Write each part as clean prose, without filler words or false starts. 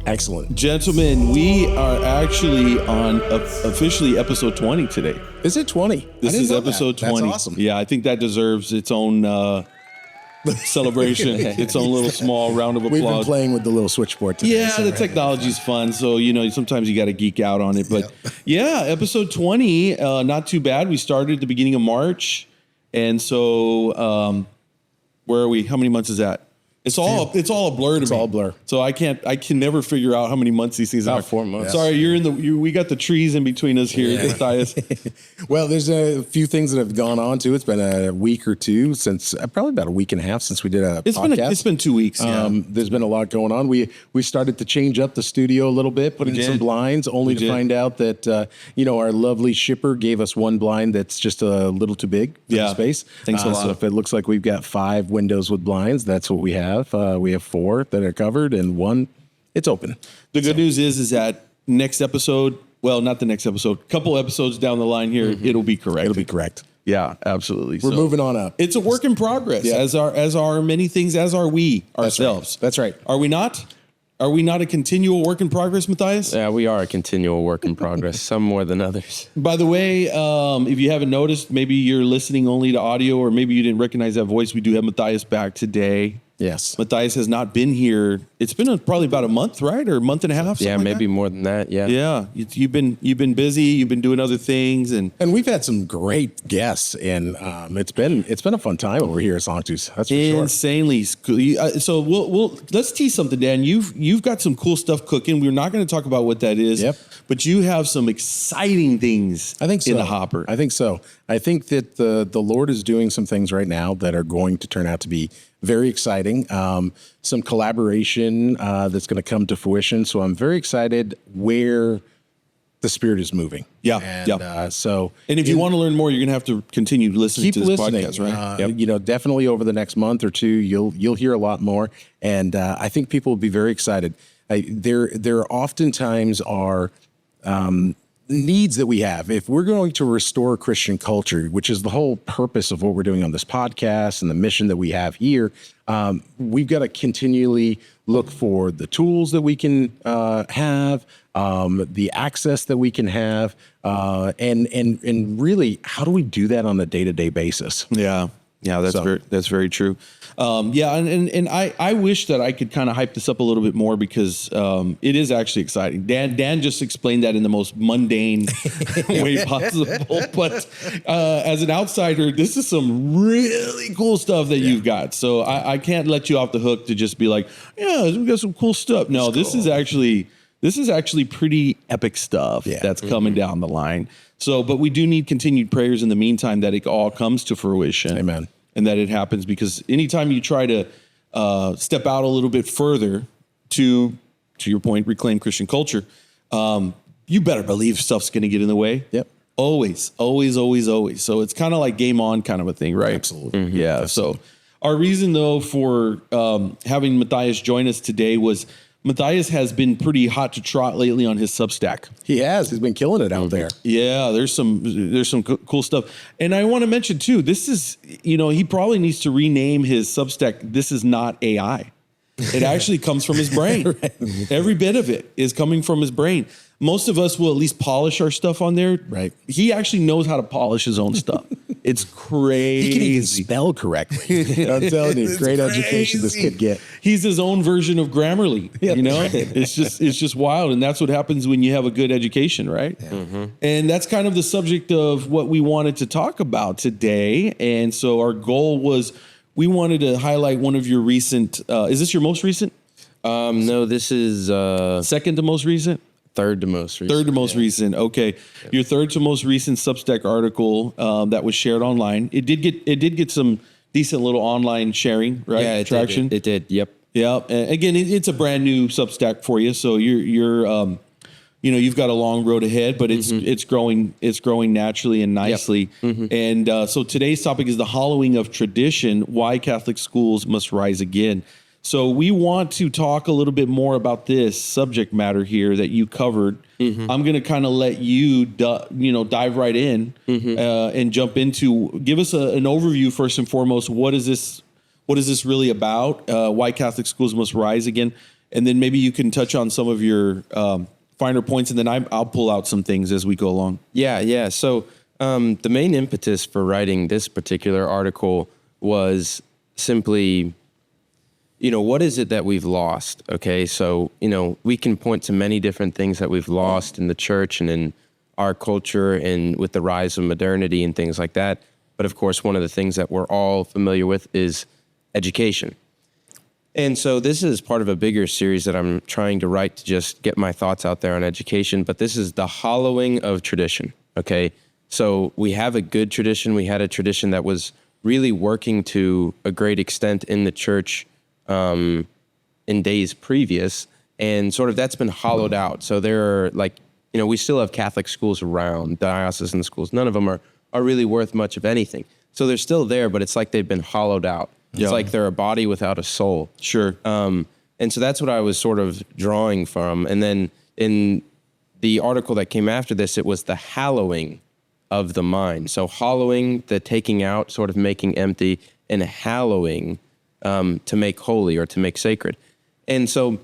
Excellent. Gentlemen, we are actually on officially episode 20 today. Is it 20? This is episode 20. That's awesome. Yeah, I think that deserves its own celebration, its own little small round of applause. We've been playing with the little switchboard today. Yeah, the technology's fun. So, sometimes you got to geek out on it. But yeah, episode 20, not too bad. We started at the beginning of March. And so where are we? How many months is that? It's all a blur to me. It's all a blur. So I can never figure out how many months these things are. About 4 months. Sorry, we got the trees in between us here, Matthias. Well, there's a few things that have gone on too. It's been a week or two since, probably about a week and a half since we did a podcast. It's been 2 weeks. There's been a lot going on. We started to change up the studio a little bit, put in some blinds, only to find out that our lovely shipper gave us one blind that's just a little too big for the space. Thanks a lot. So if it looks like we've got 5 windows with blinds, that's what we have. We have 4 that are covered and 1 it's open. The good news is that next episode, well, not the next episode, couple episodes down the line here, it'll be correct. It'll be correct. Yeah, absolutely. We're moving on up. It's a work in progress, as are many things, as are we ourselves. That's right. Are we not? Are we not a continual work in progress, Matthias? Yeah, we are a continual work in progress, some more than others. By the way, if you haven't noticed, maybe you're listening only to audio, or maybe you didn't recognize that voice. We do have Matthias back today. Yes. Matthias has not been here. It's been probably about a month, right? Or a month and a half? Yeah, maybe more than that. Yeah. Yeah. You've been busy. You've been doing other things. And we've had some great guests, and it's been a fun time over here at Sanctus. That's for sure. Insanely cool. So we'll let's tease something, Dan. You've got some cool stuff cooking. We're not going to talk about what that is. Yep. But you have some exciting things in the hopper. I think so. I think that the Lord is doing some things right now that are going to turn out to be very exciting. Some collaboration that's going to come to fruition. So I'm very excited where the Spirit is moving. Yeah. And if you want to learn more, you're going to have to continue listening to this podcast, right? Definitely over the next month or two, you'll hear a lot more. And I think people will be very excited. There oftentimes are needs that we have. If we're going to restore Christian culture, which is the whole purpose of what we're doing on this podcast and the mission that we have here, we've got to continually look for the tools that we can have, the access that we can have, and really, how do we do that on a day-to-day basis? Yeah, that's very true. And I wish that I could kind of hype this up a little bit more because it is actually exciting. Dan just explained that in the most mundane way possible. But as an outsider, this is some really cool stuff that you've got. So I can't let you off the hook to just be like, yeah, we got some cool stuff. No, this is actually pretty epic stuff that's coming down the line. So, but we do need continued prayers in the meantime that it all comes to fruition. Amen. And that it happens, because anytime you try to step out a little bit further to your point, reclaim Christian culture, you better believe stuff's going to get in the way. Yep. Always. So it's kind of like game on kind of a thing, right? Absolutely. Mm-hmm. Yeah. Absolutely. So our reason though for having Matthias join us today was Matthias has been pretty hot to trot lately on his Substack. He has. He's been killing it out there. Yeah, there's some cool stuff. And I want to mention too, this is, he probably needs to rename his Substack. This is not AI. It actually comes from his brain. Right. Every bit of it is coming from his brain. Most of us will at least polish our stuff on there. Right. He actually knows how to polish his own stuff. It's crazy. He can even spell correctly. I'm telling you, great education this kid get. He's his own version of Grammarly. Yep. It's just wild, and that's what happens when you have a good education, right? Yeah. Mm-hmm. And that's kind of the subject of what we wanted to talk about today. And so our goal was we wanted to highlight one of your recent. Is this your most recent? No, this is second to most recent. Third to most recent. Third to most recent. Okay. Yep. Your third to most recent Substack article that was shared online. It did get some decent little online sharing, right? Yeah, traction. It did. Yep. Yeah. And again, it's a brand new Substack for you, so you're you've got a long road ahead, but it's growing naturally and nicely. Yep. Mm-hmm. And so today's topic is the hollowing of tradition: why Catholic schools must rise again. So we want to talk a little bit more about this subject matter here that you covered. Mm-hmm. I'm going to kind of let you, dive right in and jump into. Give us an overview first and foremost. What is this really about? Why Catholic schools must rise again? and then maybe you can touch on some of your finer points, and then I'll pull out some things as we go along. Yeah. So the main impetus for writing this particular article was simply, what is it that we've lost? Okay, so, we can point to many different things that we've lost in the church and in our culture and with the rise of modernity and things like that. But of course, one of the things that we're all familiar with is education. And so this is part of a bigger series that I'm trying to write to just get my thoughts out there on education. But this is the hollowing of tradition, okay? So we have a good tradition. We had a tradition that was really working to a great extent in the church in days previous. And sort of that's been hollowed out. So there are we still have Catholic schools around, diocesan schools. None of them are really worth much of anything. So they're still there, but it's like they've been hollowed out. It's like they're a body without a soul. Sure. And so that's what I was sort of drawing from. And then in the article that came after this, it was the hallowing of the mind. So hollowing, the taking out, sort of making empty, and hallowing to make holy or to make sacred. And so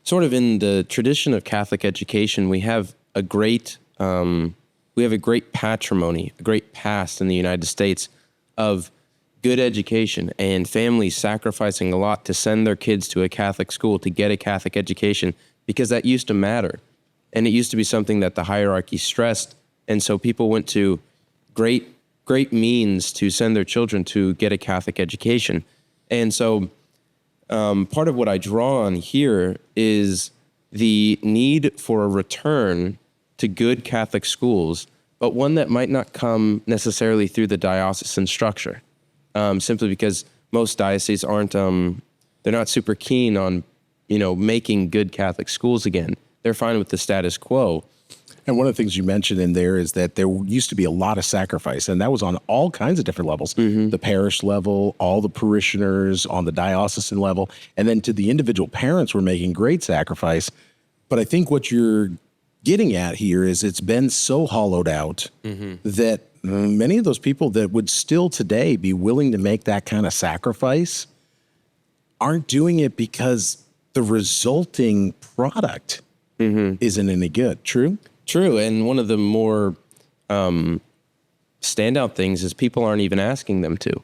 sort of in the tradition of Catholic education, we have a great patrimony, a great past in the United States of good education and families sacrificing a lot to send their kids to a Catholic school to get a Catholic education, because that used to matter. And it used to be something that the hierarchy stressed. And so people went to great means to send their children to get a Catholic education. And so part of what I draw on here is the need for a return to good Catholic schools, but one that might not come necessarily through the diocesan structure. Simply because most dioceses aren't, they're not super keen on, making good Catholic schools again. They're fine with the status quo. And one of the things you mentioned in there is that there used to be a lot of sacrifice, and that was on all kinds of different levels, the parish level, all the parishioners on the diocesan level, and then to the individual parents were making great sacrifice. But I think what you're getting at here is it's been so hollowed out that many of those people that would still today be willing to make that kind of sacrifice aren't doing it because the resulting product isn't any good. True? True. And one of the more standout things is people aren't even asking them to.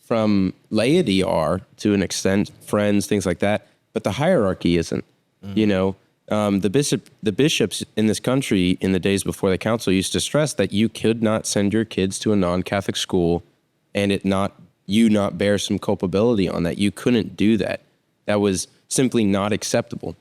From laity are, to an extent, friends, things like that, but the hierarchy isn't. The bishops in this country in the days before the council used to stress that you could not send your kids to a non-Catholic school and not bear some culpability on that. You couldn't do that. That was simply not acceptable.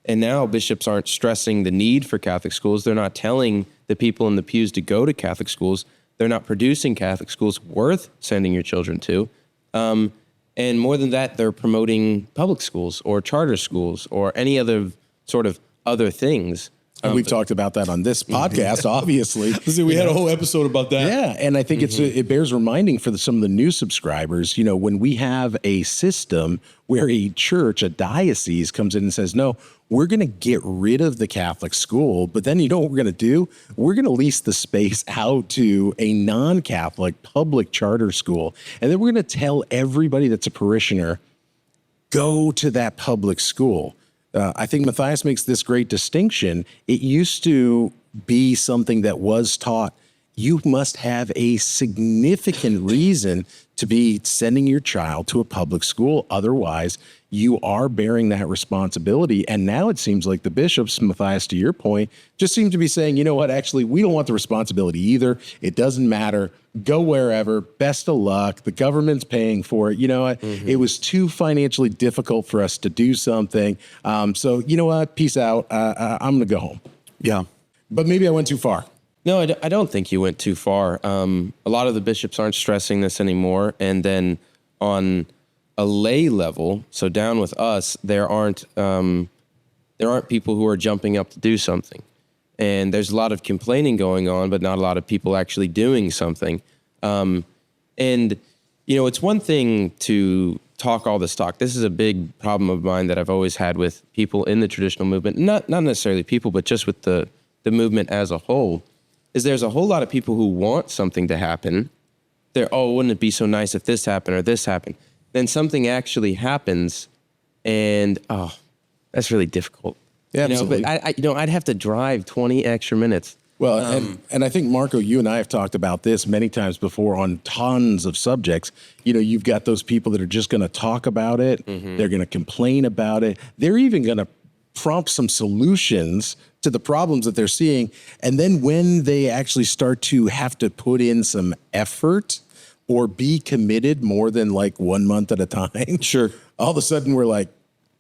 And now bishops aren't stressing the need for Catholic schools. They're not telling the people in the pews to go to Catholic schools. They're not producing Catholic schools worth sending your children to. And more than that, they're promoting public schools or charter schools or any other sort of other things. And we've talked about that on this podcast, obviously. We had a whole episode about that. Yeah, and I think it bears reminding for some of the new subscribers, when we have a system where a church, a diocese comes in and says, no, we're going to get rid of the Catholic school, but then you know what we're going to do? We're going to lease the space out to a non-Catholic public charter school. And then we're going to tell everybody that's a parishioner, go to that public school. I think Matthias makes this great distinction. It used to be something that was taught. You must have a significant reason to be sending your child to a public school. Otherwise, you are bearing that responsibility. And now it seems like the bishops, Matthias, to your point, just seem to be saying, you know what, actually, we don't want the responsibility either. It doesn't matter. Go wherever. Best of luck. The government's paying for it. You know what? It was too financially difficult for us to do something. So you know what? Peace out. I'm going to go home. Yeah. But maybe I went too far. No, I don't think you went too far. A lot of the bishops aren't stressing this anymore. And then on a lay level, so down with us, there aren't people who are jumping up to do something. And there's a lot of complaining going on, but not a lot of people actually doing something. And, it's one thing to talk all this talk. This is a big problem of mine that I've always had with people in the traditional movement, not necessarily people, but just with the movement as a whole, is there's a whole lot of people who want something to happen. Wouldn't it be so nice if this happened or this happened? Then something actually happens, And that's really difficult. Yeah, absolutely. But I'd have to drive 20 extra minutes. Well, and I think, Marco, you and I have talked about this many times before on tons of subjects. You've got those people that are just going to talk about it. Mm-hmm. They're going to complain about it. They're even going to prompt some solutions to the problems that they're seeing. And then when they actually start to have to put in some effort or be committed more than like 1 month at a time, sure, all of a sudden we're like,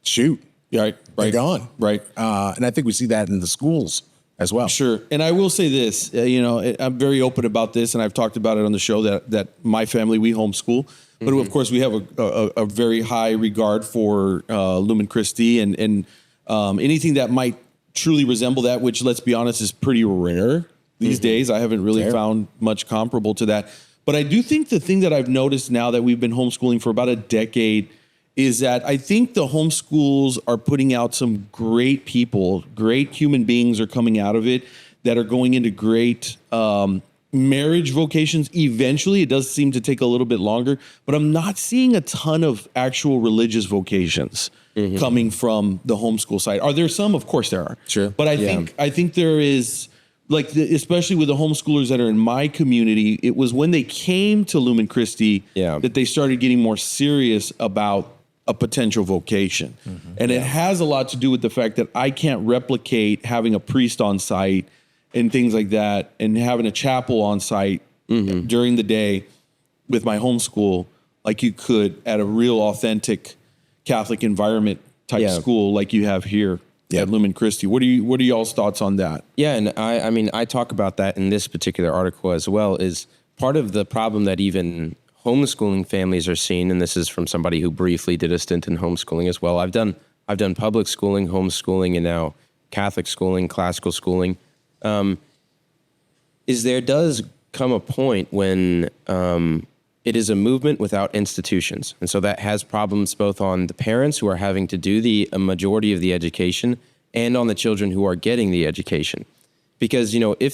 shoot, right, they're gone. Right. And I think we see that in the schools as well. Sure. And I will say this, I'm very open about this, and I've talked about it on the show that my family, we homeschool. But of course, we have a very high regard for Lumen Christi and anything that might truly resemble that, which, let's be honest, is pretty rare these days. I haven't really found much comparable to that. But I do think the thing that I've noticed now that we've been homeschooling for about a decade is that I think the homeschools are putting out some great people, great human beings are coming out of it that are going into great marriage vocations. Eventually, it does seem to take a little bit longer, but I'm not seeing a ton of actual religious vocations coming from the homeschool side. Are there some? Of course there are. Sure. But I think there is, like, especially with the homeschoolers that are in my community, it was when they came to Lumen Christi that they started getting more serious about a potential vocation. And it has a lot to do with the fact that I can't replicate having a priest on site and things like that and having a chapel on site during the day with my homeschool like you could at a real authentic Catholic environment type school like you have here at Lumen Christi. What are y'all's thoughts on that? Yeah, and I talk about that in this particular article as well. Is part of the problem that even homeschooling families are seeing, and this is from somebody who briefly did a stint in homeschooling as well. I've done public schooling, homeschooling, and now Catholic schooling, classical schooling. Is there does come a point when it is a movement without institutions. And so that has problems both on the parents who are having to do a majority of the education and on the children who are getting the education. Because, if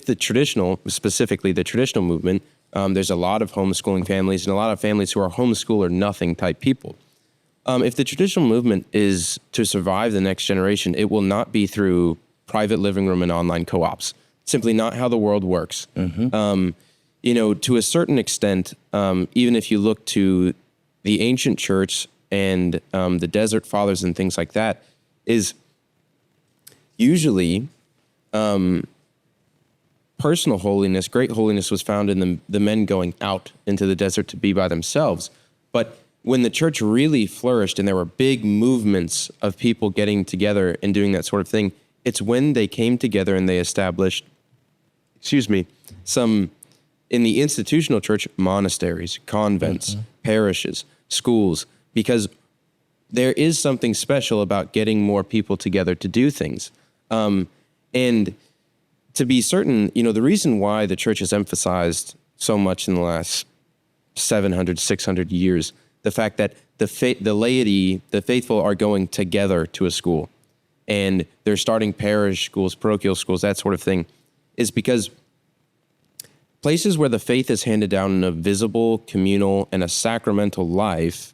specifically the traditional movement, there's a lot of homeschooling families and a lot of families who are homeschool or nothing type people. If the traditional movement is to survive the next generation, it will not be through private living room and online co-ops. Simply not how the world works. To a certain extent, even if you look to the ancient church and the desert fathers and things like that, is usually personal holiness, great holiness was found in the men going out into the desert to be by themselves. But when the church really flourished and there were big movements of people getting together and doing that sort of thing, it's when they came together and they established, some, in the institutional church, monasteries, convents, parishes, schools, because there is something special about getting more people together to do things. And to be certain, the reason why the church has emphasized so much in the last 700, 600 years, the fact that the laity, the faithful are going together to a school and they're starting parish schools, parochial schools, that sort of thing, is because places where the faith is handed down in a visible, communal, and a sacramental life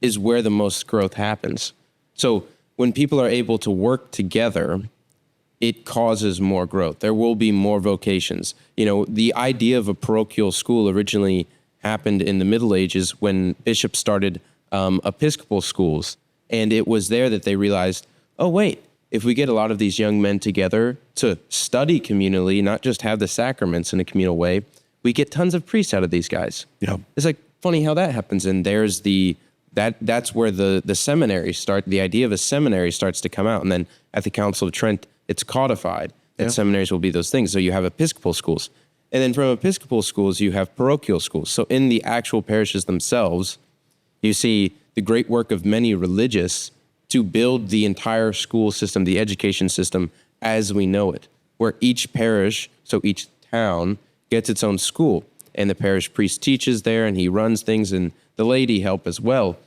is where the most growth happens. So when people are able to work together, it causes more growth. There will be more vocations. The idea of a parochial school originally happened in the Middle Ages when bishops started Episcopal schools. And it was there that they realized, oh, wait, if we get a lot of these young men together to study communally, not just have the sacraments in a communal way, we get tons of priests out of these guys. Yeah. It's like funny how that happens. And there's that's where the seminary the idea of a seminary starts to come out. And then at the Council of Trent, it's codified that seminaries will be those things. So you have Episcopal schools. And then from Episcopal schools, you have parochial schools. So in the actual parishes themselves, you see the great work of many religious to build the entire school system, the education system as we know it, where each parish, so each town, gets its own school. And the parish priest teaches there and he runs things and the laity help as well.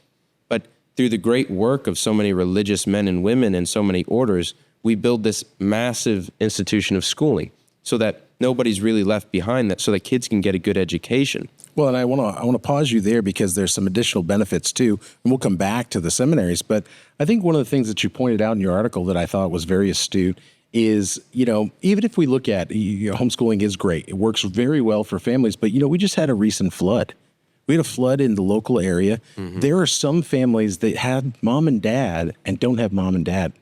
But through the great work of so many religious men and women and so many orders, we build this massive institution of schooling so that nobody's really left behind that so that kids can get a good education. Well, and I want to pause you there because there's some additional benefits too, and we'll come back to the seminaries. But I think one of the things that you pointed out in your article that I thought was very astute is, even if we look at homeschooling is great, it works very well for families. But we just had a recent flood. We had a flood in the local area. Mm-hmm. There are some families that have mom and dad and don't have mom and dad.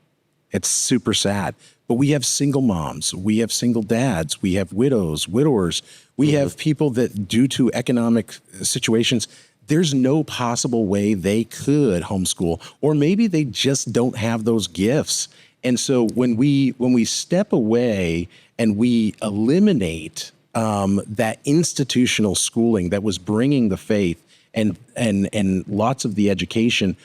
It's super sad. But we have single moms, we have single dads, we have widows, widowers, we have people that, due to economic situations, there's no possible way they could homeschool, or maybe they just don't have those gifts. And so when we step away and we eliminate that institutional schooling that was bringing the faith and lots of the education,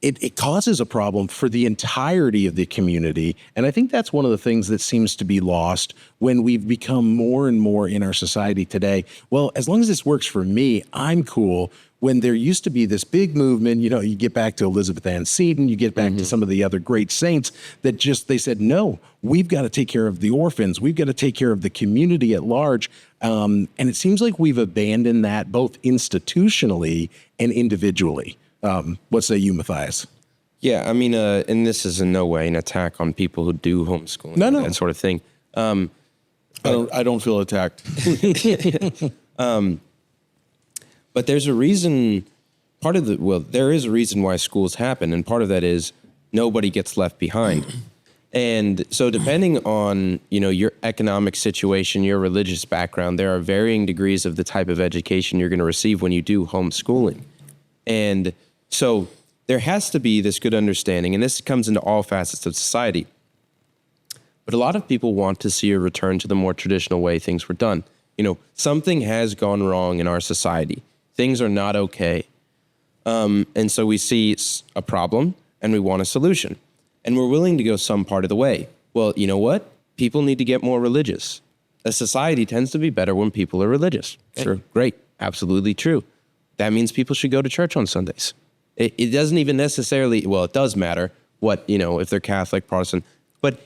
it causes a problem for the entirety of the community. And I think that's one of the things that seems to be lost when we've become more and more in our society today. Well, as long as this works for me, I'm cool. When there used to be this big movement, you get back to Elizabeth Ann Seton, you get back to some of the other great saints that they said, no, we've got to take care of the orphans. We've got to take care of the community at large. And it seems like we've abandoned that both institutionally and individually. What say you, Matthias? Yeah, I mean, and this is in no way an attack on people who do homeschooling, that sort of thing. I don't feel attacked. But there's a reason. There is a reason why schools happen, and part of that is nobody gets left behind. And so, depending on your economic situation, your religious background, there are varying degrees of the type of education you're going to receive when you do homeschooling. And so there has to be this good understanding, and this comes into all facets of society. But a lot of people want to see a return to the more traditional way things were done. Something has gone wrong in our society. Things are not okay. And so we see a problem, and we want a solution. And we're willing to go some part of the way. Well, you know what? People need to get more religious. A society tends to be better when people are religious. Okay. Sure, great, absolutely true. That means people should go to church on Sundays. It doesn't even necessarily, it does matter if they're Catholic, Protestant, but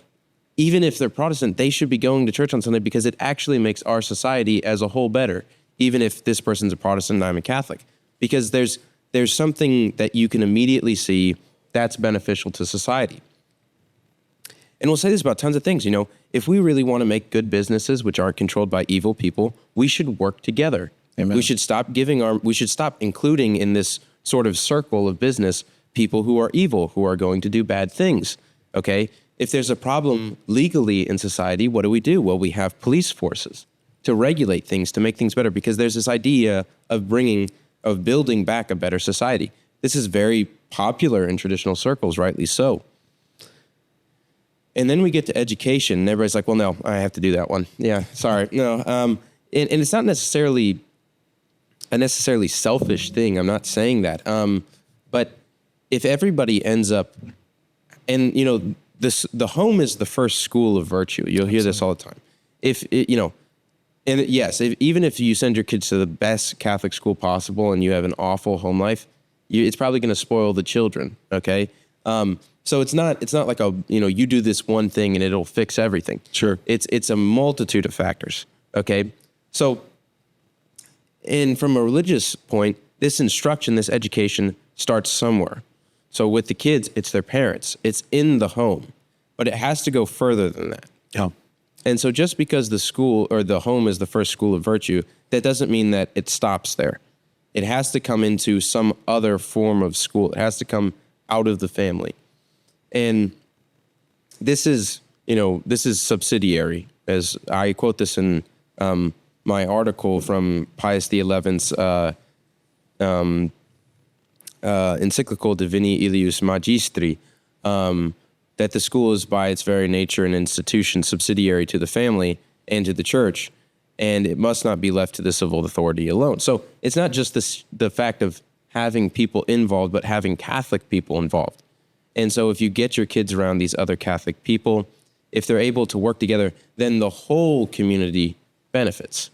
even if they're Protestant, they should be going to church on Sunday because it actually makes our society as a whole better, even if this person's a Protestant and I'm a Catholic, because there's something that you can immediately see that's beneficial to society. And we'll say this about tons of things, if we really want to make good businesses, which aren't controlled by evil people, we should work together. Amen. We should stop including in this sort of circle of business people who are evil, who are going to do bad things. Okay? If there's a problem legally in society, what do? Well, we have police forces to regulate things, to make things better, because there's this idea of building back a better society. This is very popular in traditional circles, rightly so. And then we get to education, and everybody's like, well, no, I have to do that one. Yeah, sorry. No. And it's not necessarily a necessarily selfish thing. I'm not saying that. But if everybody ends up, and the home is the first school of virtue. You'll hear this all the time. Even if you send your kids to the best Catholic school possible and you have an awful home life, it's probably going to spoil the children. Okay. So it's not like you do this one thing and it'll fix everything. Sure. It's a multitude of factors. Okay. So, and from a religious point, this instruction, this education starts somewhere. So with the kids, it's their parents. It's in the home, but it has to go further than that. Yeah. And so just because the school or the home is the first school of virtue, that doesn't mean that it stops there. It has to come into some other form of school. It has to come out of the family. And this is subsidiary, as I quote this in my article from Pius XI's encyclical Divini Ilius Magistri, that the school is by its very nature an institution subsidiary to the family and to the church, and it must not be left to the civil authority alone. So it's not just the fact of having people involved, but having Catholic people involved. And so if you get your kids around these other Catholic people, if they're able to work together, then the whole community benefits.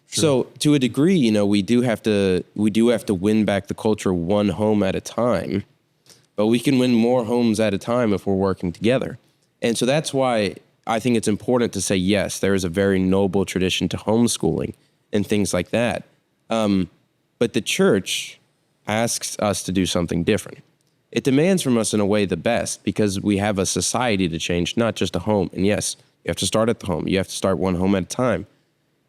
Sure. So to a degree, we do have to win back the culture one home at a time, but we can win more homes at a time if we're working together. And so that's why I think it's important to say, yes, there is a very noble tradition to homeschooling and things like that. But the church asks us to do something different. It demands from us in a way the best because we have a society to change, not just a home. And yes, you have to start at the home. You have to start one home at a time.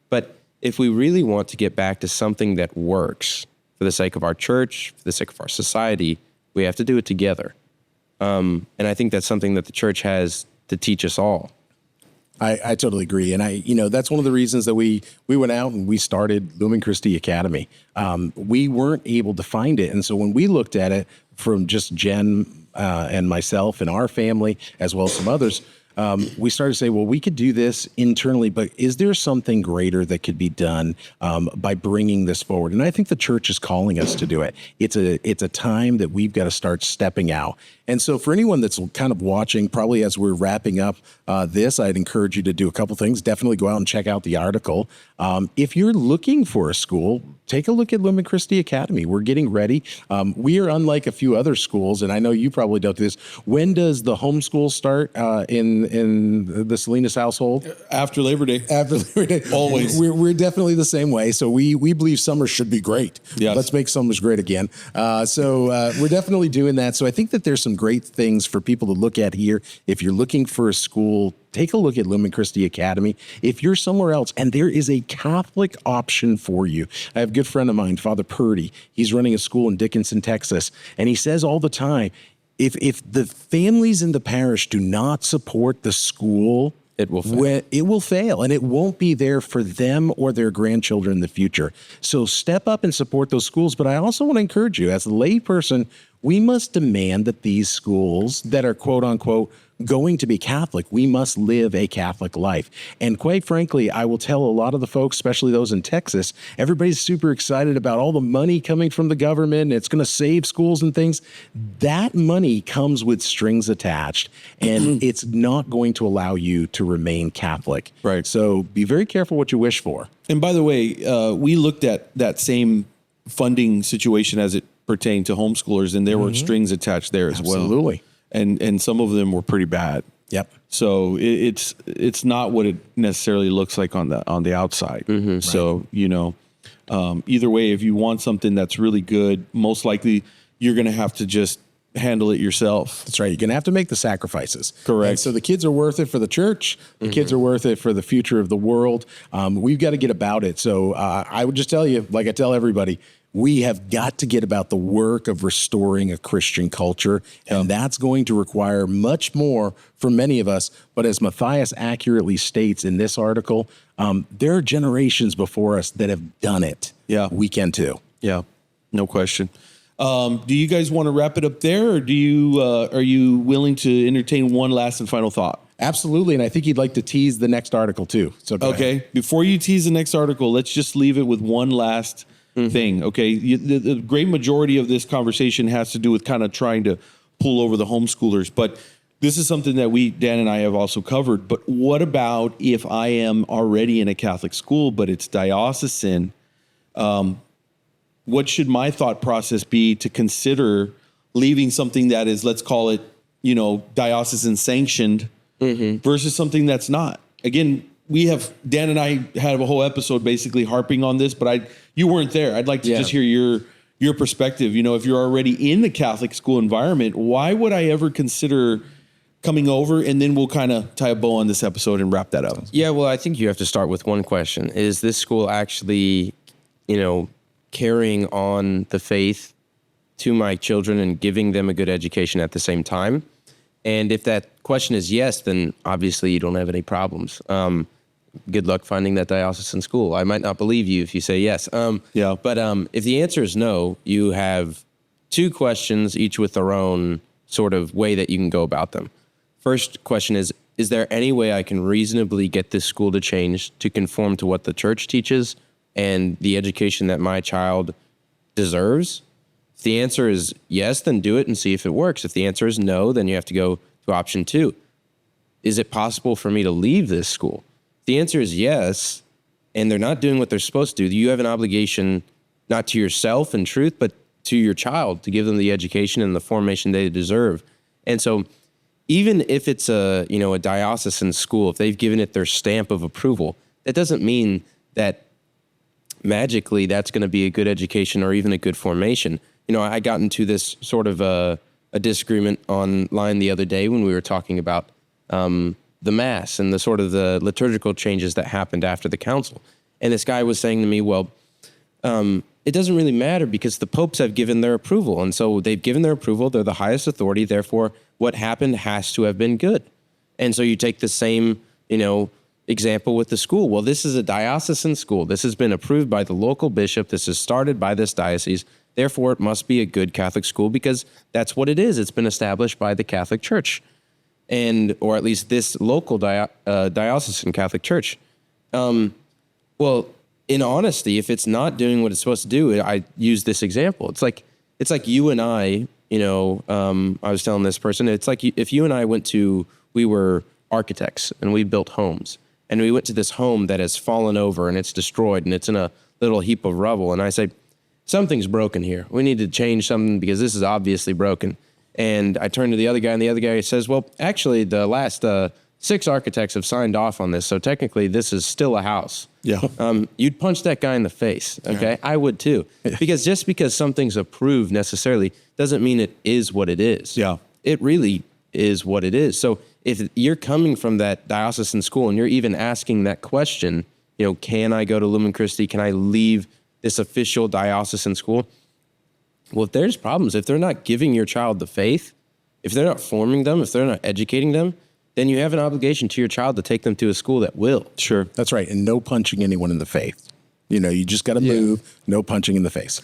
But if we really want to get back to something that works for the sake of our church, for the sake of our society, we have to do it together. And I think that's something that the church has to teach us all. I totally agree. And that's one of the reasons that we went out and we started Lumen Christi Academy. We weren't able to find it. And so when we looked at it from just Jen and myself and our family, as well as some others, we started to say, well, we could do this internally, but is there something greater that could be done by bringing this forward? And I think the church is calling us to do it. It's a time that we've got to start stepping out. And so for anyone that's kind of watching, probably as we're wrapping up this, I'd encourage you to do a couple things. Definitely go out and check out the article. If you're looking for a school, take a look at Lumen Christi Academy. We're getting ready. We are unlike a few other schools, and I know you probably don't do this. When does the homeschool start in the Salinas household? After Labor Day. After Labor Day. Always. We're definitely the same way. So we believe summer should be great. Yes. Let's make summers great again. So we're definitely doing that. So I think that there's some great things for people to look at here. If you're looking for a school, take a look at Lumen Christi Academy. If you're somewhere else and there is a Catholic option for you, I have a good friend of mine, Father Purdy. He's running a school in Dickinson, Texas, and he says all the time, if the families in the parish do not support the school, it will fail. It will fail, and it won't be there for them or their grandchildren in the future. So step up and support those schools. But I also want to encourage you, as a lay person, we must demand that these schools that are quote unquote going to be Catholic, we must live a Catholic life. And quite frankly, I will tell a lot of the folks, especially those in Texas, everybody's super excited about all the money coming from the government. It's going to save schools and things. That money comes with strings attached, and it's not going to allow you to remain Catholic. Right. So be very careful what you wish for. And by the way, we looked at that same funding situation as it pertained to homeschoolers, and there were strings attached there as well. Absolutely. And some of them were pretty bad. Yep. So it's not what it necessarily looks like on the outside. So either way, if you want something that's really good, most likely you're going to have to just handle it yourself. That's right. You're going to have to make the sacrifices. Correct. And so the kids are worth it for the church. The kids are worth it for the future of the world. We've got to get about it. So I would just tell you, like I tell everybody, we have got to get about the work of restoring a Christian culture, and that's going to require much more from many of us. But as Matthias accurately states in this article, there are generations before us that have done it. Yeah. We can too. Yeah, no question. Do you guys want to wrap it up there, or are you willing to entertain one last and final thought? Absolutely, and I think you'd like to tease the next article too. So go ahead. Before you tease the next article, let's just leave it with one last thing. Okay, the great majority of this conversation has to do with kind of trying to pull over the homeschoolers, but this is something that Dan and I have also covered. But what about if I am already in a Catholic school, but it's diocesan? What should my thought process be to consider leaving something that is, let's call it, diocesan sanctioned versus something that's not? Again, Dan and I had a whole episode basically harping on this, but you weren't there. I'd like to just hear your perspective. If you're already in the Catholic school environment, why would I ever consider coming over? And then we'll kind of tie a bow on this episode and wrap that up. Yeah, well, I think you have to start with one question. Is this school actually, carrying on the faith to my children and giving them a good education at the same time? And if that question is yes, then obviously you don't have any problems. Good luck finding that diocesan school. I might not believe you if you say yes. But if the answer is no, you have two questions, each with their own sort of way that you can go about them. First question is there any way I can reasonably get this school to change to conform to what the church teaches and the education that my child deserves? If the answer is yes, then do it and see if it works. If the answer is no, then you have to go to option 2. Is it possible for me to leave this school? If the answer is yes, and they're not doing what they're supposed to do, you have an obligation not to yourself in truth, but to your child to give them the education and the formation they deserve. And so even if it's a diocesan school, if they've given it their stamp of approval, that doesn't mean that magically that's going to be a good education or even a good formation. I got into this sort of a disagreement online the other day when we were talking about the Mass and the sort of the liturgical changes that happened after the council. And this guy was saying to me, well, it doesn't really matter because the popes have given their approval. And so they've given their approval. They're the highest authority. Therefore, what happened has to have been good. And so you take the same, example with the school. Well, this is a diocesan school. This has been approved by the local bishop. This is started by this diocese. Therefore, it must be a good Catholic school because that's what it is. It's been established by the Catholic Church, or at least this local diocesan Catholic Church. Well, in honesty, if it's not doing what it's supposed to do, I use this example. It's like you and I. I was telling this person, it's like if you and I we were architects and we built homes, and we went to this home that has fallen over and it's destroyed and it's in a little heap of rubble. And I say, something's broken here. We need to change something because this is obviously broken. And I turn to the other guy, and the other guy says, well, actually, the last 6 architects have signed off on this, so technically this is still a house. Yeah. You'd punch that guy in the face, okay? Yeah. I would too. Because just because something's approved necessarily doesn't mean it is what it is. Yeah. It really is what it is. So if you're coming from that diocesan school and you're even asking that question, can I go to Lumen Christi? Can I leave this official diocesan school? Well, if there's problems, if they're not giving your child the faith, if they're not forming them, if they're not educating them, then you have an obligation to your child to take them to a school that will. Sure. That's right. And no punching anyone in the face. You just got to move. No punching in the face.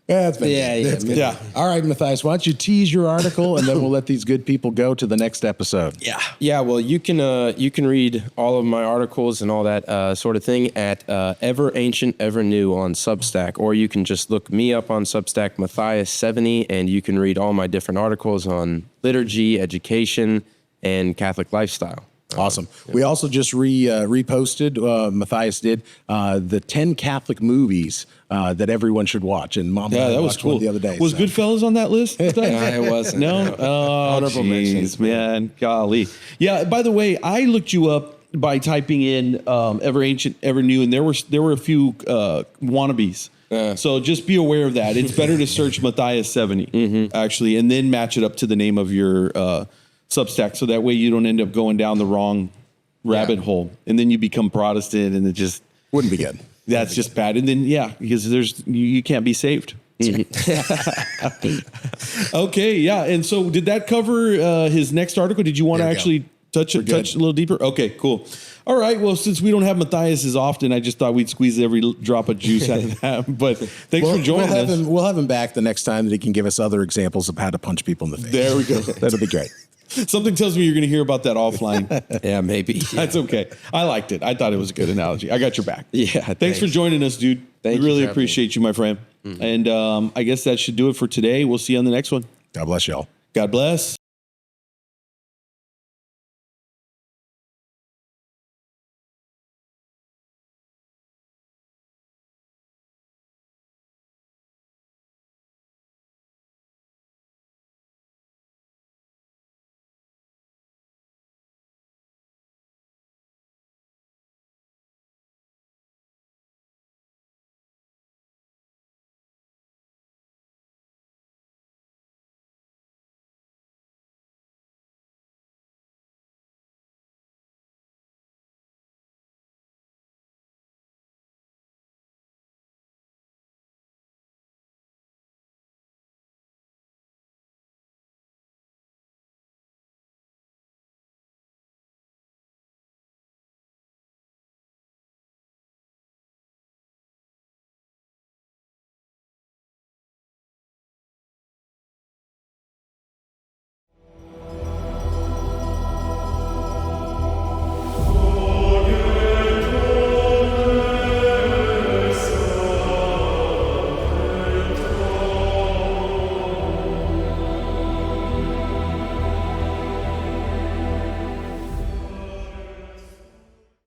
Yeah, that's been good. Yeah. All right, Matthias, why don't you tease your article, and then we'll let these good people go to the next episode. Yeah. Yeah. Well, you can read all of my articles and all that sort of thing at Ever Ancient, Ever New on Substack, or you can just look me up on Substack, Matthias Sevigny, and you can read all my different articles on liturgy, education, and Catholic lifestyle. Awesome. Yeah. We also just reposted, Matthias did, the 10 Catholic movies that everyone should watch. And Mom and I that was watched cool. one the other day. Was Goodfellas on that list? No, it wasn't. No? Oh, honorable mentions, man. Golly. Yeah, by the way, I looked you up by typing in Ever Ancient, Ever New, and there were a few wannabes. So just be aware of that. It's better to search Matthias Sevigny, actually, and then match it up to the name of your Substack, so that way you don't end up going down the wrong rabbit hole, and then you become Protestant, and it just wouldn't be good. That's just bad. And then because you can't be saved. Okay, yeah. And so did that cover his next article? Did you want to actually touch a little deeper? Okay, cool. All right. Well, since we don't have Matthias as often, I just thought we'd squeeze every drop of juice out of that. But thanks for joining us. We'll have him back the next time that he can give us other examples of how to punch people in the face. There we go. That'll be great. Something tells me you're going to hear about that offline. Yeah, maybe. Yeah. That's okay. I liked it. I thought it was a good analogy. I got your back. Yeah. Thanks for joining us, dude. We really appreciate you, my friend. And I guess that should do it for today. We'll see you on the next one. God bless y'all. God bless.